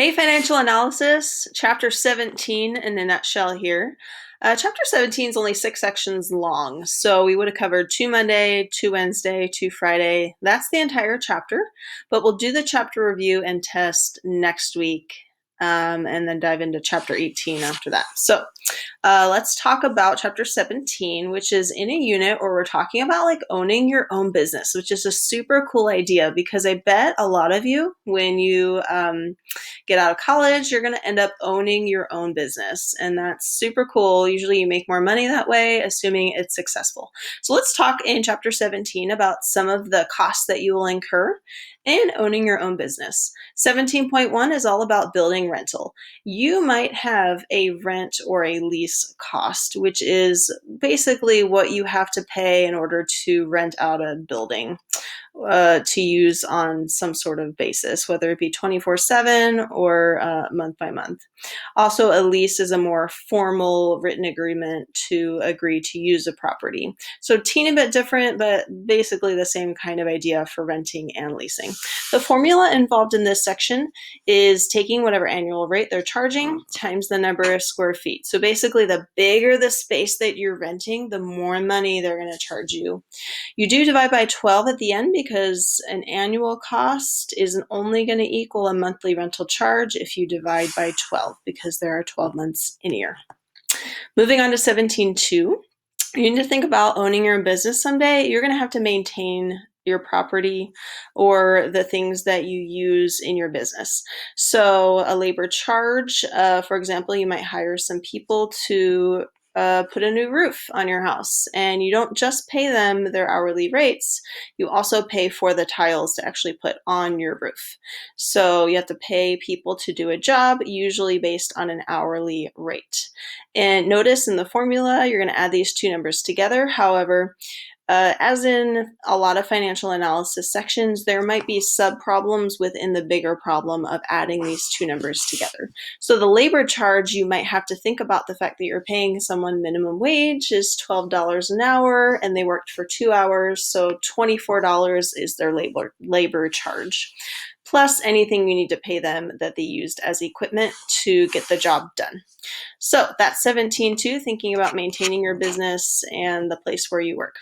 Hey, financial analysis, chapter 17 in a nutshell here. Chapter 17 is only 6 sections long, so we would have covered 2 Monday, 2 Wednesday, 2 Friday. That's the entire chapter, but we'll do the chapter review and test next week, and then dive into chapter 18 after that. So let's talk about chapter 17, which is in a unit where we're talking about like owning your own business, which is a super cool idea because I bet a lot of you, when you get out of college, you're going to end up owning your own business. And that's super cool. Usually you make more money that way, assuming it's successful. So let's talk in chapter 17 about some of the costs that you will incur in owning your own business. 17.1 is all about building rental. You might have a rent or a lease cost, which is basically what you have to pay in order to rent out a building to use on some sort of basis, whether it be 24/7 or month by month. Also, a lease is a more formal written agreement to agree to use a property. So teeny bit different, but basically the same kind of idea for renting and leasing. The formula involved in this section is taking whatever annual rate they're charging times the number of square feet. So basically, the bigger the space that you're renting, the more money they're going to charge you. You do divide by 12 at the end because an annual cost isn't only going to equal a monthly rental charge if you divide by 12 because there are 12 months in a year. Moving on to 17.2, you need to think about owning your own business someday. You're going to have to maintain your property or the things that you use in your business. So a labor charge, for example, you might hire some people to put a new roof on your house, and you don't just pay them their hourly rates, you also pay for the tiles to actually put on your roof. So you have to pay people to do a job, usually based on an hourly rate. And notice in the formula, you're going to add these two numbers together. However, as in a lot of financial analysis sections, there might be sub-problems within the bigger problem of adding these two numbers together. So the labor charge, you might have to think about the fact that you're paying someone minimum wage is $12 an hour, and they worked for 2 hours, so $24 is their labor charge, plus anything you need to pay them that they used as equipment to get the job done. So that's 17.2, thinking about maintaining your business and the place where you work.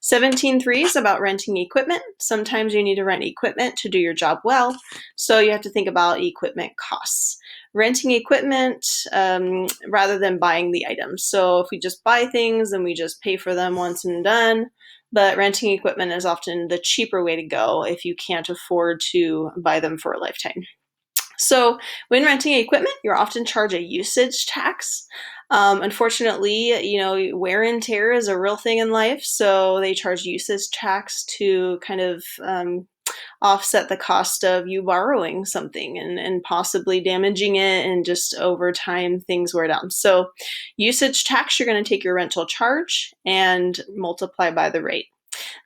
17.3 is about renting equipment. Sometimes you need to rent equipment to do your job well, so you have to think about equipment costs. Renting equipment rather than buying the items. So if we just buy things and we just pay for them once and done, but renting equipment is often the cheaper way to go if you can't afford to buy them for a lifetime. So when renting equipment, you're often charged a usage tax. Unfortunately, wear and tear is a real thing in life, so they charge usage tax to kind of offset the cost of you borrowing something and possibly damaging it, and just over time things wear down. So usage tax, you're going to take your rental charge and multiply by the rate.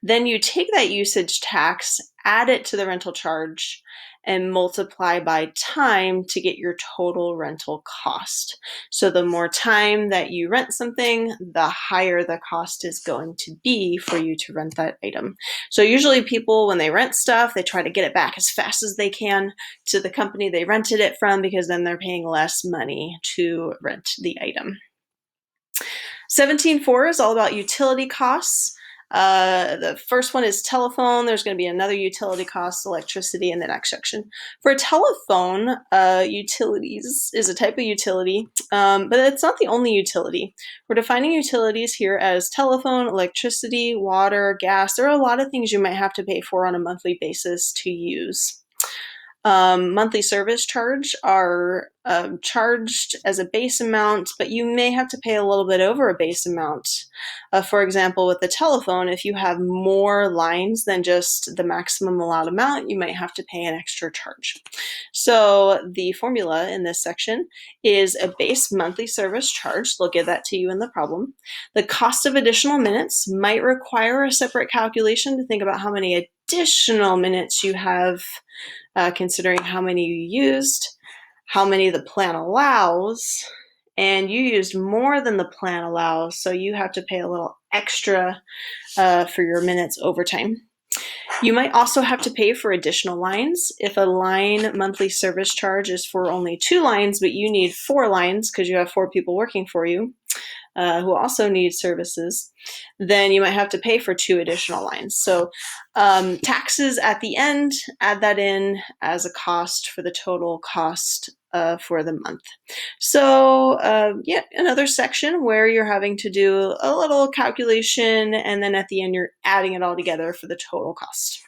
Then you take that usage tax, add it to the rental charge, and multiply by time to get your total rental cost. So the more time that you rent something, the higher the cost is going to be for you to rent that item. So usually people, when they rent stuff, they try to get it back as fast as they can to the company they rented it from, because then they're paying less money to rent the item. 17.4 is all about utility costs. The first one is telephone. There's going to be another utility cost, electricity, in the next section. For a telephone, utilities is a type of utility, but it's not the only utility. We're defining utilities here as telephone, electricity, water, gas. There are a lot of things you might have to pay for on a monthly basis to use. Monthly service charge are charged as a base amount, but you may have to pay a little bit over a base amount. For example, with the telephone, if you have more lines than just the maximum allowed amount, you might have to pay an extra charge. So the formula in this section is a base monthly service charge. They'll give that to you in the problem. The cost of additional minutes might require a separate calculation to think about how many additional minutes you have, considering how many you used, how many the plan allows, and you used more than the plan allows, so you have to pay a little extra for your minutes overtime. You might also have to pay for additional lines. If a line monthly service charge is for only 2 lines, but you need 4 lines because you have 4 people working for you, who also need services, then you might have to pay for 2 additional lines. So taxes at the end, add that in as a cost for the total cost for the month. So yeah, another section where you're having to do a little calculation, and then at the end you're adding it all together for the total cost.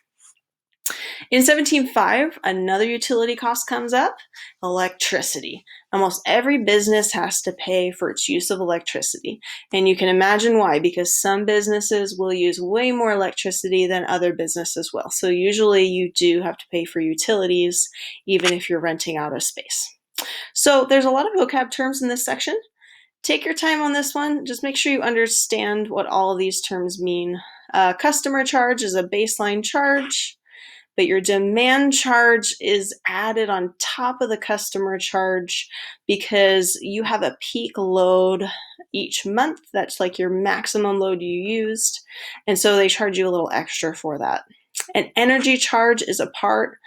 In 17.5, another utility cost comes up, electricity. Almost every business has to pay for its use of electricity. And you can imagine why, because some businesses will use way more electricity than other businesses will. So usually you do have to pay for utilities, even if you're renting out a space. So there's a lot of vocab terms in this section. Take your time on this one. Just make sure you understand what all of these terms mean. Customer charge is a baseline charge, but your demand charge is added on top of the customer charge because you have a peak load each month. That's like your maximum load you used. And so they charge you a little extra for that. An energy charge is a part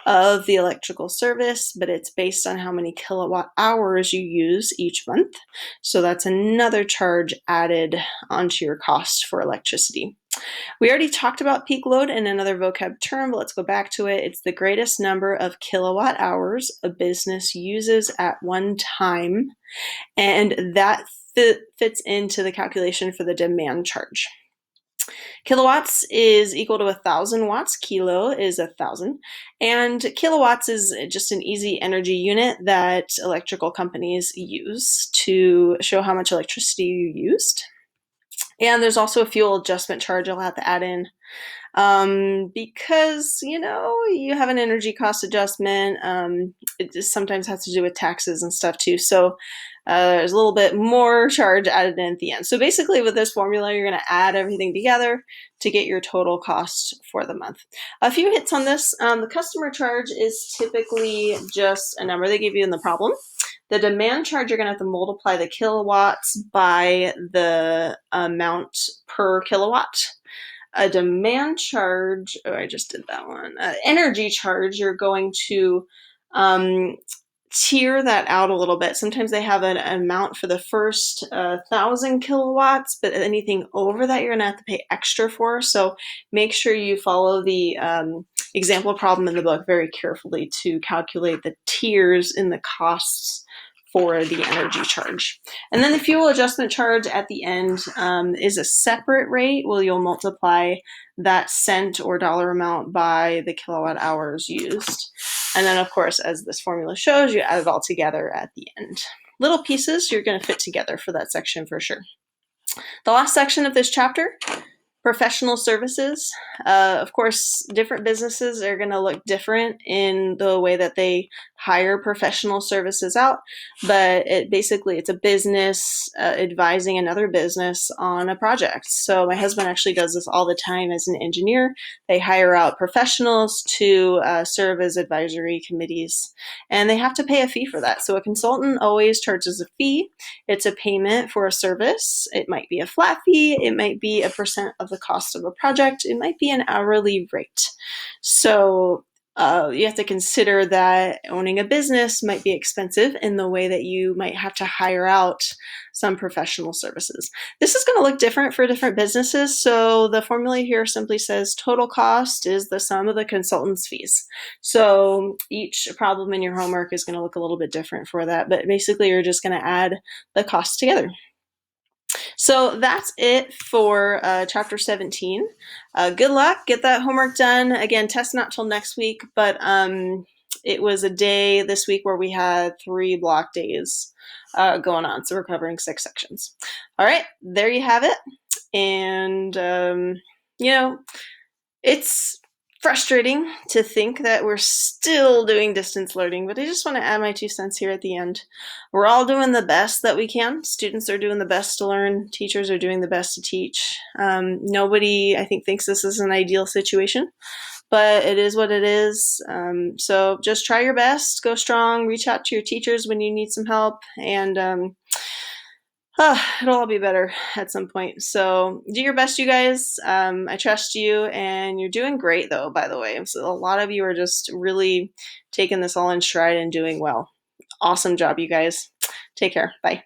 of the electrical service, but it's based on how many kilowatt hours you use each month. So that's another charge added onto your cost for electricity. We already talked about peak load in another vocab term, but let's go back to it. It's the greatest number of kilowatt hours a business uses at one time, and that fits into the calculation for the demand charge. Kilowatts is equal to 1,000 watts. Kilo is 1,000. And kilowatts is just an easy energy unit that electrical companies use to show how much electricity you used. And there's also a fuel adjustment charge I'll have to add in because, you have an energy cost adjustment. It just sometimes has to do with taxes and stuff too. So there's a little bit more charge added in at the end. So basically with this formula, you're going to add everything together to get your total cost for the month. A few hits on this. The customer charge is typically just a number they give you in the problem. The demand charge, you're going to have to multiply the kilowatts by the amount per kilowatt. A demand charge, I just did that one. Energy charge, you're going to tier that out a little bit. Sometimes they have an amount for the first 1,000 kilowatts, but anything over that you're going to have to pay extra for. So make sure you follow the example problem in the book very carefully to calculate the tiers in the costs for the energy charge. And then the fuel adjustment charge at the end is a separate rate where you'll multiply that cent or dollar amount by the kilowatt hours used. And then, of course, as this formula shows, you add it all together at the end. Little pieces you're going to fit together for that section for sure. The last section of this chapter, professional services. Of course, different businesses are going to look different in the way that they hire professional services out, but it's a business advising another business on a project. So my husband actually does this all the time as an engineer. They hire out professionals to serve as advisory committees, and they have to pay a fee for that. So a consultant always charges a fee. It's a payment for a service. It might be a flat fee. It might be a percent of the cost of a project. It might be an hourly rate. So you have to consider that owning a business might be expensive in the way that you might have to hire out some professional services. This is going to look different for different businesses. So the formula here simply says total cost is the sum of the consultant's fees. So each problem in your homework is going to look a little bit different for that, but basically you're just going to add the costs together. So that's it for chapter 17. Good luck. Get that homework done. Again, test not till next week, but it was a day this week where we had 3 block days going on. So we're covering 6 sections. All right, there you have it. And, it's frustrating to think that we're still doing distance learning, but I just want to add my 2 cents here at the end. We're all doing the best that we can. Students are doing the best to learn. Teachers are doing the best to teach. Nobody, I think, thinks this is an ideal situation, but it is what it is. So just try your best, go strong, reach out to your teachers when you need some help, and It'll all be better at some point. So do your best, you guys. I trust you, and you're doing great, though, by the way. So a lot of you are just really taking this all in stride and doing well. Awesome job, you guys. Take care. Bye.